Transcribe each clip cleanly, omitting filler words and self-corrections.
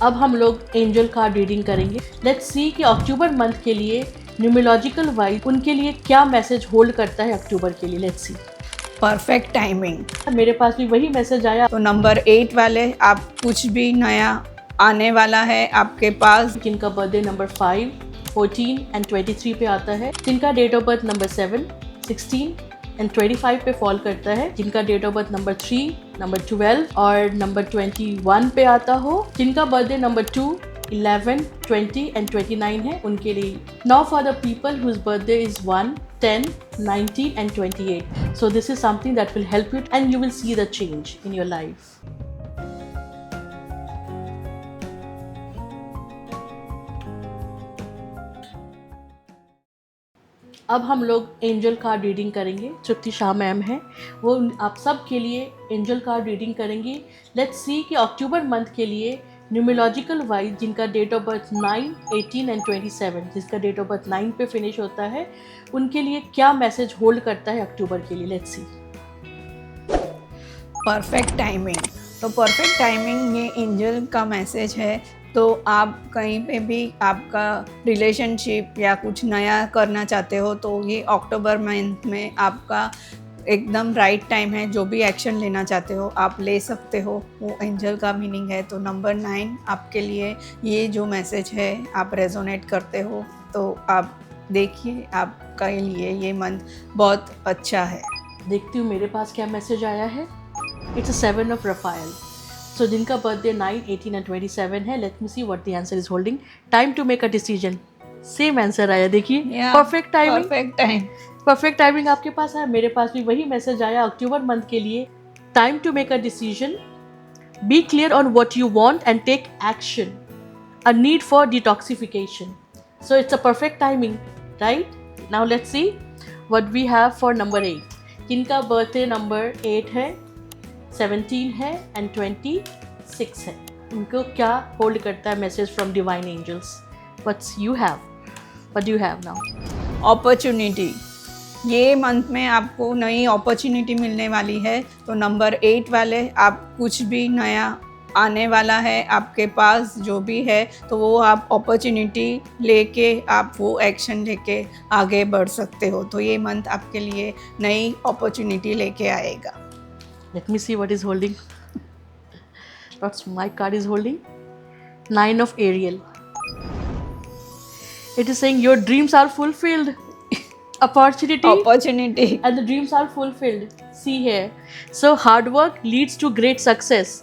अब हम लोग एंजल कार्ड रीडिंग करेंगे। लेट्स सी कि अक्टूबर मंथ के लिए न्यूमरोलॉजिकल वाइज उनके लिए क्या मैसेज होल्ड करता है अक्टूबर के लिए। Let's see. Perfect timing. मेरे पास भी वही मैसेज आया। तो नंबर 8 वाले, आप कुछ भी नया आने वाला है आपके पास। जिनका बर्थडे नंबर 5, 14 एंड 23 पे आता है, जिनका date of birth number 7, 16 and 25 पे फॉल करता है, जिनका date of birth number 3, number 12 और नंबर 21 पे आता हो, जिनका बर्थडे नंबर 2, 11, 20 एंड 29 है, उनके लिए। Now for the people whose birthday is 1, 10, 19 and 28. So this is something that will help you and you will see the change in your life. अब हम लोग एंजल कार्ड रीडिंग करेंगे। तृप्ति Shah ma'am है, वो आप सब के लिए एंजल कार्ड रीडिंग करेंगी। लेट्स सी कि अक्टूबर मंथ के लिए न्यूमरोलॉजिकल वाइज जिनका डेट ऑफ बर्थ 9, 18 एंड 27, जिसका डेट ऑफ बर्थ 9 पे फिनिश होता है, उनके लिए क्या मैसेज होल्ड करता है अक्टूबर के लिए। Let's see. Perfect timing. तो परफेक्ट टाइमिंग ये एंजल का मैसेज है। तो आप कहीं पे भी आपका रिलेशनशिप या कुछ नया करना चाहते हो तो ये अक्टूबर मंथ में आपका एकदम राइट टाइम है। जो भी एक्शन लेना चाहते हो आप ले सकते हो, वो एंजल का मीनिंग है। तो नंबर 9 आपके लिए ये जो मैसेज है आप रेजोनेट करते हो, तो आप देखिए आपके लिए ये मंथ बहुत अच्छा है। देखती हूँ मेरे पास क्या मैसेज आया है। It's a 7 of Raphael. So जिनका बर्थडे 9, 18 एंड 27 है, let me see what the answer is holding. Time to make a decision. Same answer आया, देखिए। Perfect timing. Perfect time. Perfect timing आपके पास है, मेरे पास भी वही मैसेज आया अक्टूबर मंथ के लिए। Time to make a decision, be clear on what you want and take action, a need for detoxification. So it's a perfect timing, right? Now let's see what we have for number 8, जिनका birthday number 8 है, 17 है and 26 है, उनको क्या hold करता है message from divine angels. What you have now? Opportunity. ये month में आपको नई अपॉर्चुनिटी मिलने वाली है। तो नंबर 8 वाले, आप कुछ भी नया आने वाला है आपके पास जो भी है, तो वो आप अपॉर्चुनिटी लेके आप वो एक्शन लेके आगे बढ़ सकते हो। तो ये मंथ आपके लिए नई अपॉर्चुनिटी लेके आएगा। Let me see what is holding. What's my card is holding? 9 of Ariel. It is saying your dreams are fulfilled. Opportunity. And the dreams are fulfilled. See here. So hard work leads to great success.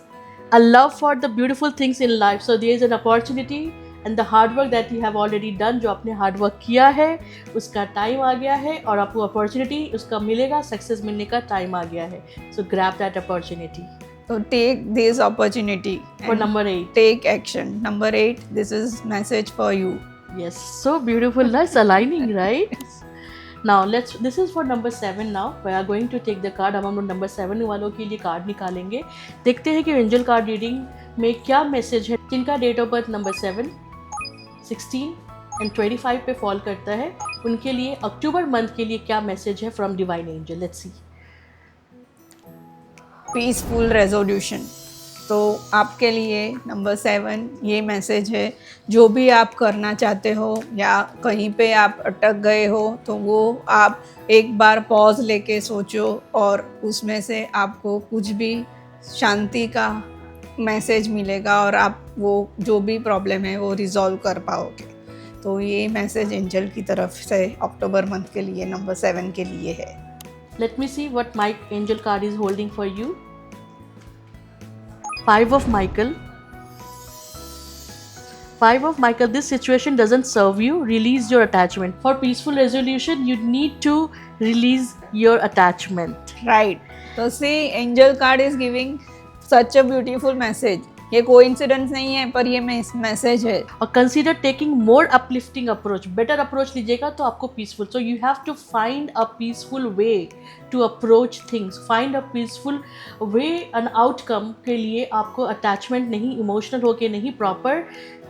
A love for the beautiful things in life. So there is an opportunity and the hard work that you have already done. जो आपने hard work किया है उसका time आ गया है और आपको opportunity उसका मिलेगा, success मिलने का time आ गया है. So grab that opportunity. So take this opportunity For number 8. Take action. Number 8, this is message for you. Yes, so beautiful. Nice aligning, right? Now this is for number 7 now. We are going to take the card. अब हम लोग number 7 वालों के लिए card निकालेंगे। देखते हैं कि एंजल कार्ड रीडिंग में क्या मैसेज है। जिनका date of birth number 7, 16 and 25 पे फॉल करता है, उनके लिए अक्टूबर मंथ के लिए क्या मैसेज है from divine angel. Let's see. Peaceful resolution. तो आपके लिए नंबर 7 ये मैसेज है। जो भी आप करना चाहते हो या कहीं पे आप अटक गए हो, तो वो आप एक बार पॉज लेके सोचो और उसमें से आपको कुछ भी शांति का मैसेज मिलेगा और आप वो जो भी प्रॉब्लम है वो रिजॉल्व कर पाओगे। तो ये मैसेज एंजल की तरफ से अक्टूबर मंथ के लिए नंबर 7 के लिए है। Let me see what my angel card is holding for you. 5 of Michael. 5 of Michael, this situation doesn't serve you. Release your attachment. For peaceful resolution, you need to release your attachment. Right. So see, angel card is giving such a beautiful message. ये coincidence नहीं है, पर ये message है। और consider taking more uplifting approach. Better approach लीजिएगा तो आपको peaceful. So you have to find a peaceful way to approach things. Find a peaceful way an outcome के लिए आपको अटैचमेंट नहीं, इमोशनल होके नहीं, प्रॉपर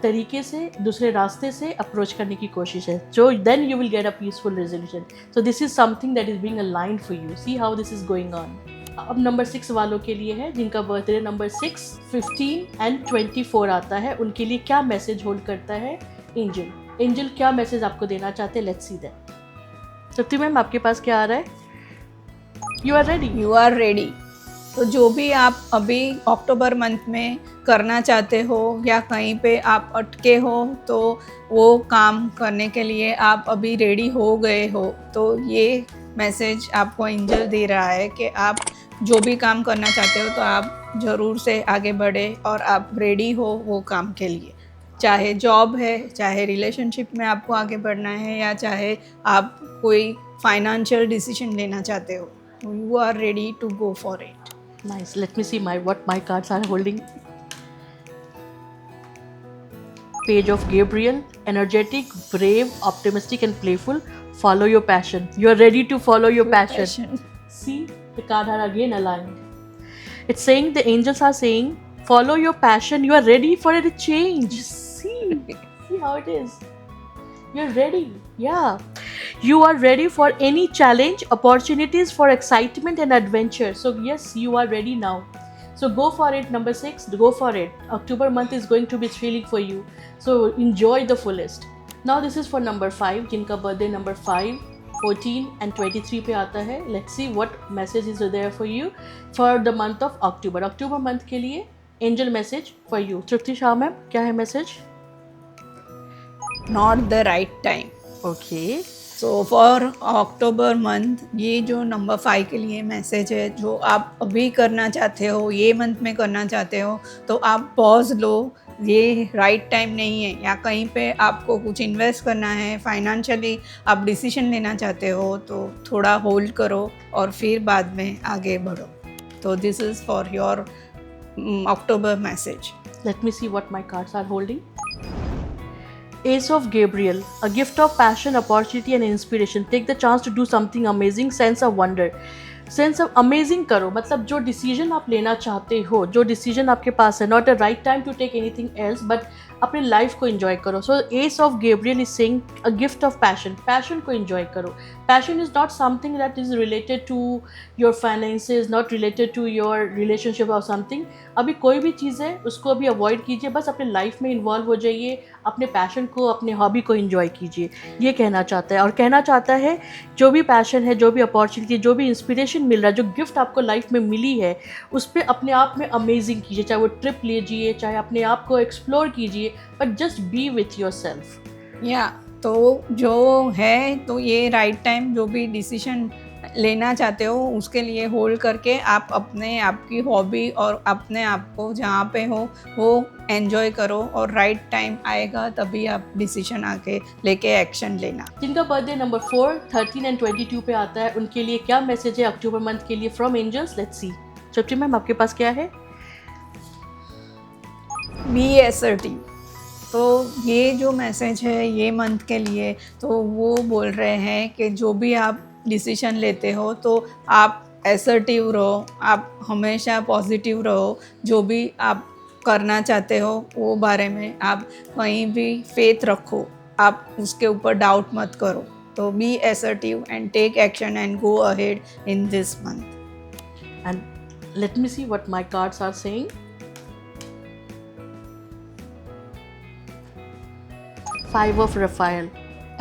तरीके से दूसरे रास्ते से अप्रोच करने की कोशिश है। So then you will get a peaceful resolution. So this is something that is being aligned for you. See how this is going on. अब नंबर 6 वालों के लिए है, जिनका बर्थडे नंबर 6, 15 एंड 24 आता है, उनके लिए क्या मैसेज होल्ड करता है एंजल? एंजल क्या मैसेज आपको देना चाहते हैं? Let's see that. Tripti ma'am, आपके पास क्या आ रहा है? You are ready? You are ready. तो जो भी आप अभी अक्टूबर मंथ में करना चाहते हो या कहीं पे आप अटके हो, तो वो काम करने के लिए आप अभी रेडी हो गए हो, तो ये मैसेज आपको एंजल दे रहा है कि आप जो भी काम करना चाहते हो तो आप ज़रूर से आगे बढ़े और आप रेडी हो वो काम के लिए। चाहे जॉब है, चाहे रिलेशनशिप में आपको आगे बढ़ना है, या चाहे आप कोई फाइनेंशियल डिसीजन लेना चाहते हो, you are ready to go for it. Nice. Let me see what my cards are holding. Page of Gabriel, energetic, brave, optimistic and playful. Follow your passion. You are ready to follow your passion. See, the card are again aligned. It's saying, the angels are saying, follow your passion. You are ready for a change. See how it is. You're ready. Yeah. You are ready for any challenge, opportunities for excitement and adventure. So yes, you are ready now. So go for it. Number 6, go for it. October month is going to be thrilling for you. So enjoy the fullest. Now this is for number 5, जिनका birthday number 5, 14 and 23 पे आता है. Let's see what message is there for you for the month of October. October month के लिए angel message for you. Tripti Shah ma'am, क्या है message? Not the right time. Okay. So for October month ये जो number 5 के लिए message है, जो आप अभी करना चाहते हो, ये मंथ में करना चाहते हो, तो आप पॉज लो, ये राइट टाइम नहीं है। या कहीं पे आपको कुछ इन्वेस्ट करना है, फाइनेंशियली आप डिसीजन लेना चाहते हो, तो थोड़ा होल्ड करो और फिर बाद में आगे बढ़ो। तो this is for your October message. Let me see what my cards are holding. Ace of Gabriel, a gift of passion, opportunity and inspiration. Take the chance to do something amazing, sense of wonder. Sense of amazing करो, मतलब जो decision आप लेना चाहते हो, जो decision आपके पास है, not a right time to take anything else, but अपने लाइफ को एंजॉय करो. So ace of Gabriel is saying a gift of passion. Passion को एंजॉय करो. Passion is not something that is related to your finances, not related to your relationship और something. अभी कोई भी चीज़ है उसको अभी अवॉइड कीजिए, बस अपने लाइफ में इन्वॉल्व हो जाइए, अपने पैशन को, अपने हॉबी को एंजॉय कीजिए. ये कहना चाहता है. और कहना चाहता है जो भी पैशन है, जो भी अपॉर्चुनिटी, जो भी इंस्पिरेशन मिल रहा है, जो गिफ्ट आपको लाइफ में मिली है, उस पर अपने आप में अमेजिंग कीजिए. चाहे वो ट्रिप लीजिए, चाहे अपने आप को एक्सप्लोर कीजिए, but just be with your self. या तो जो है, तो ये राइट टाइम जो भी डिसीजन लेना चाहते हो उसके लिए होल्ड करके आप अपने आप की हॉबी और अपने आप को जहाँ पे हो वो एंजॉय करो, और राइट टाइम आएगा तभी आप डिसीजन आके लेके एक्शन लेना. जिनका बर्थडे नंबर 4, 13 एंड 22 पे आता है, उनके लिए क्या मैसेज है अक्टूबर मंथ के लिए फ्रॉम एंजल्स? Let's see. चप्टी मैम, आपके पास क्या है? Be assertive. तो ये जो मैसेज है ये मंथ के लिए, तो वो बोल रहे हैं कि जो भी आप डिसीजन लेते हो तो आप एसर्टिव रहो, आप हमेशा पॉजिटिव रहो. जो भी आप करना चाहते हो वो बारे में आप कहीं भी फेथ रखो, आप उसके ऊपर डाउट मत करो. तो be assertive and take action and go ahead in this month. And let me see what my cards are saying. Five of Raphael.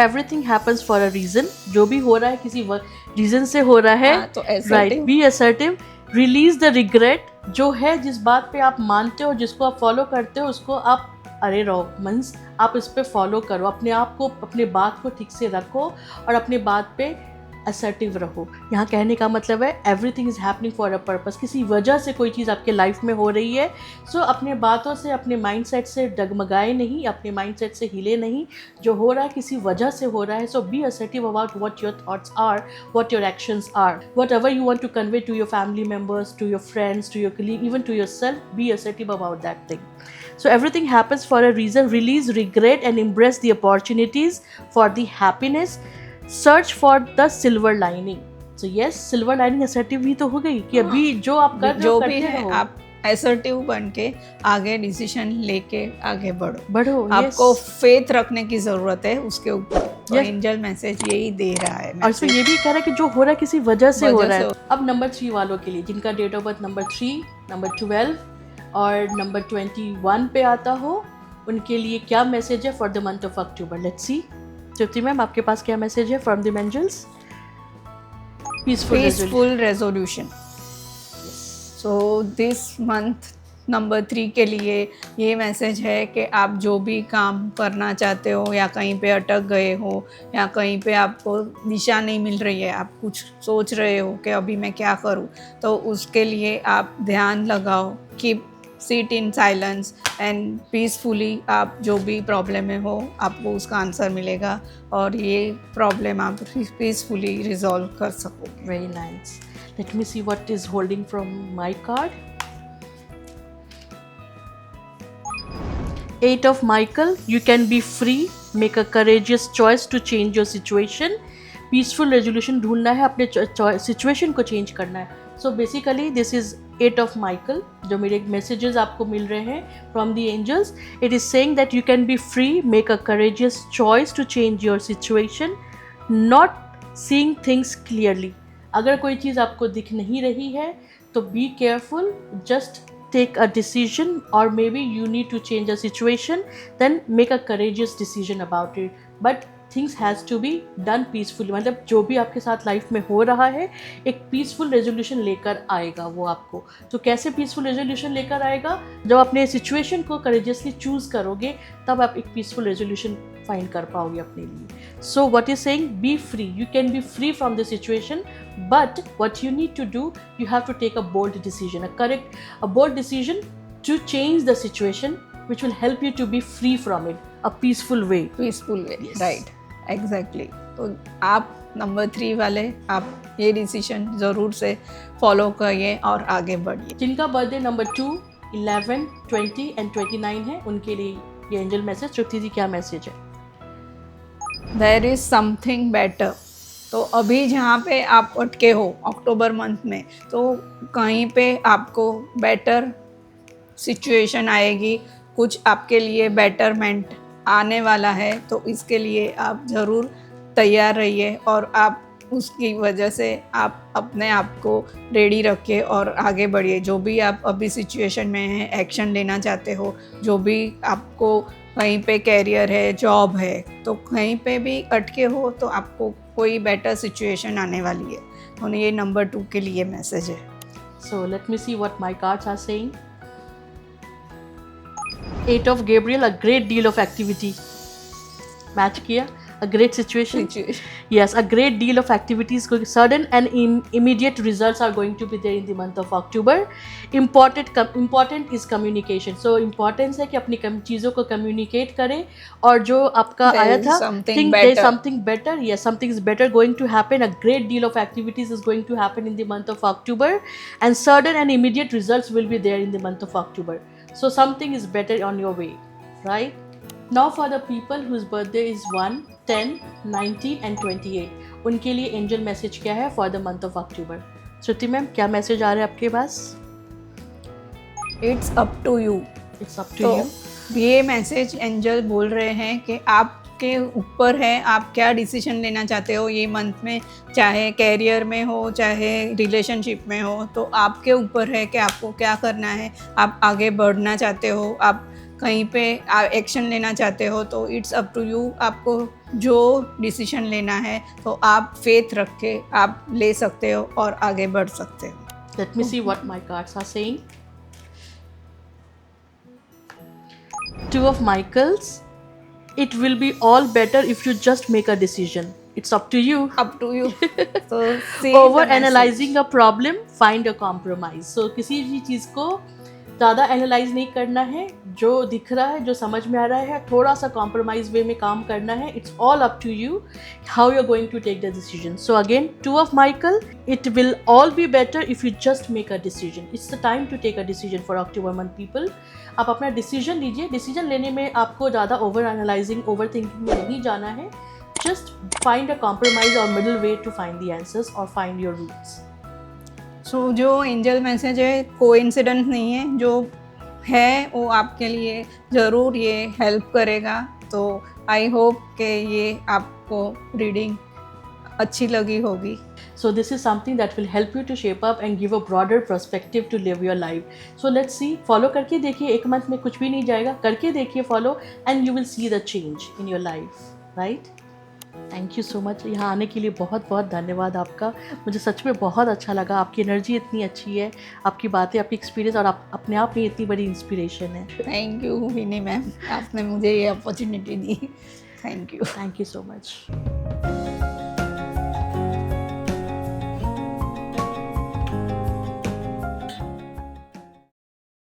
Everything happens for a reason. जो भी हो रहा है किसी रीजन से हो रहा है. तो right. Be assertive. Release the regret. जो है, जिस बात पे आप मानते हो, जिसको आप फॉलो करते हो, उसको आप अरे रहो मीन्स आप इस पे फॉलो करो. अपने आप को, अपने बात को ठीक से रखो और अपने बात पे असर्टिव रहो. यहाँ कहने का मतलब है everything is happening for a purpose. किसी वजह से कोई चीज़ आपके लाइफ में हो रही है. सो अपने बातों से, अपने माइंडसेट से डगमगाए नहीं, अपने माइंडसेट से हिले नहीं. जो हो रहा है किसी वजह से हो रहा है. So be assertive about what your thoughts are, what your actions are, whatever you want to convey to your family members, to your friends, to your colleague, even to yourself. Be assertive about that thing. So everything happens for a reason. Release regret and embrace the opportunities for the happiness. Search for the silver lining. So yes, silver lining assertive भी तो हो गई कि अभी जो आप कर रहे हो, जो करते भी है रहो. आप असर्टिव बन के आगे डिसीजन लेके आगे बढ़ो। yes. आपको फेथ रखने की ज़रूरत है उसके ऊपर। तो Yes. एंजल मैसेज यही दे रहा है। और इसमें ये भी कह रहा है कि जो हो रहा है किसी वजह से हो रहा है। से अब नंबर 3 वालों के लिए जिनका date of birth number 3, number 12 और नंबर 21 पे आता हो, उनके लिए क्या मैसेज है for the month of October. Let's see. Jyoti ma'am, आपके पास क्या मैसेज है from the angels? Peaceful resolution. So this month number 3 के लिए ये मैसेज है कि आप जो भी काम करना चाहते हो या कहीं पे अटक गए हो या कहीं पे आपको दिशा नहीं मिल रही है, आप कुछ सोच रहे हो कि अभी मैं क्या करूं, तो उसके लिए आप ध्यान लगाओ। Keep sit in silence and peacefully आप जो भी प्रॉब्लम में हो आपको उसका आंसर मिलेगा और ये प्रॉब्लम आप पीसफुली रिजॉल्व कर सकोगे। Very nice. Late me see what is holding from my card. 8 of Michael, you can be free, make a courageous choice to change your situation. Peaceful resolution ढूंढना है, अपने situation को change करना है। So basically this is 8 of Michael, जो मेरे messages आपको मिल रहे हैं from the angels. It is saying that you can be free, make a courageous choice to change your situation, not seeing things clearly. अगर कोई चीज़ आपको दिख नहीं रही है तो be careful, just take a decision, or maybe you need to change a situation, then make a courageous decision about it. But things has to be done peacefully. मतलब जो भी आपके साथ लाइफ में हो रहा है एक पीसफुल रेजोल्यूशन लेकर आएगा वो आपको। तो कैसे पीसफुल रेजोल्यूशन लेकर आएगा? जब अपने सिचुएशन को करेजियसली चूज करोगे तब आप एक पीसफुल रेजोल्यूशन फाइंड कर पाओगे अपने लिए। So what is saying, B free, you can be free from the situation, but what you need to do, you have to take a bold decision, a bold decision to change the situation, which will help you to be free from it, a peaceful way. Yes. Right, exactly. तो आप number 3 वाले आप ये decision ज़रूर से follow करिए और आगे बढ़िए। जिनका बर्थडे नंबर 2, 11, 20 एंड 29 है, उनके लिए ये एंजल मैसेज। श्रुति जी, क्या मैसेज है? There is something better. तो अभी जहाँ पे आप अटके हो अक्टूबर मंथ में, तो कहीं पे आपको बेटर सिचुएशन आएगी, कुछ आपके लिए बेटरमेंट आने वाला है। तो इसके लिए आप ज़रूर तैयार रहिए और आप उसकी वजह से आप अपने आप को रेडी रखिए और आगे बढ़िए। जो भी आप अभी सिचुएशन में हैं, एक्शन लेना चाहते हो, जो भी आपको कहीं पे कैरियर है, जॉब है, तो कहीं पे भी अटके हो तो आपको कोई बेटर सिचुएशन आने वाली है। और ये नंबर 2 के लिए मैसेज है। So let me see what my cards are saying. 8 of Gabriel, a great deal of activity. Match किया, a great situation. Yes, a great deal of activities. Sudden and immediate results are going to be there in the month of October. Important is communication. So importance है कि अपनी चीज़ों को communicate करें और जो आपका आया था, think there is something better. Yes, something is better going to happen. A great deal of activities is going to happen in the month of October, and sudden and immediate results will be there in the month of October. So something is better on your way, right? Now for the people whose birthday is 1, 10, 19 and 28, उनके लिए angel message क्या है for the month of October? Shruti ma'am, क्या message आ रहा है आपके पास? It's up to you. It's up to you. ये मैसेज एंजल बोल रहे हैं कि आपके ऊपर है, आप क्या डिसीजन लेना चाहते हो ये मंथ में, चाहे कैरियर में हो चाहे रिलेशनशिप में हो, तो आपके ऊपर है कि आपको क्या करना है। आप आगे बढ़ना चाहते हो, आप कहीं पे एक्शन लेना चाहते हो, तो इट्स अप टू यू। आपको जो डिसीजन लेना है तो आप फेथ रख के आप ले सकते हो और आगे बढ़ सकते हो। Let me see what my cards are saying. 2 of Michaels, it will be all better if you just make a decision. It's up to you. Up to you. So over analyzing a problem, find a compromise. So किसी भी चीज़ को ज़्यादा analyse नहीं करना है, जो दिख रहा है, जो समझ में आ रहा है, थोड़ा सा कॉम्प्रोमाइज वे में काम करना है। It's all up to you how you are going to take the decision. So again 2 of Michael, it will all be better if you just make a decision. It's the time to take a decision for October month people. आप अपना decision लीजिए। Decision लेने में आपको ज़्यादा over analysing, over thinking में नहीं जाना है। जस्ट फाइंड अ कॉम्प्रोमाइज और middle way to find the answers और फाइंड योर रूट्स। सो जो एंजल मैसेज है कोइंसिडेंस नहीं है, जो है वो आपके लिए ज़रूर ये हेल्प करेगा। तो आई होप कि ये आपको रीडिंग अच्छी लगी होगी। So this is something that will help you to shape up and give a broader perspective to live your life. So let's see, follow करके देखिए, एक मंथ में कुछ भी नहीं जाएगा, करके देखिए follow and you will see the change in your life, right? Thank you so much, यहाँ आने के लिए बहुत बहुत धन्यवाद आपका। मुझे सच में बहुत अच्छा लगा, आपकी एनर्जी इतनी अच्छी है, आपकी बातें, आपकी एक्सपीरियंस और आप अपने आप में इतनी बड़ी इंस्पिरेशन है। थैंक यू विनी मैम, आपने मुझे ये opportunity the. Thank you so much.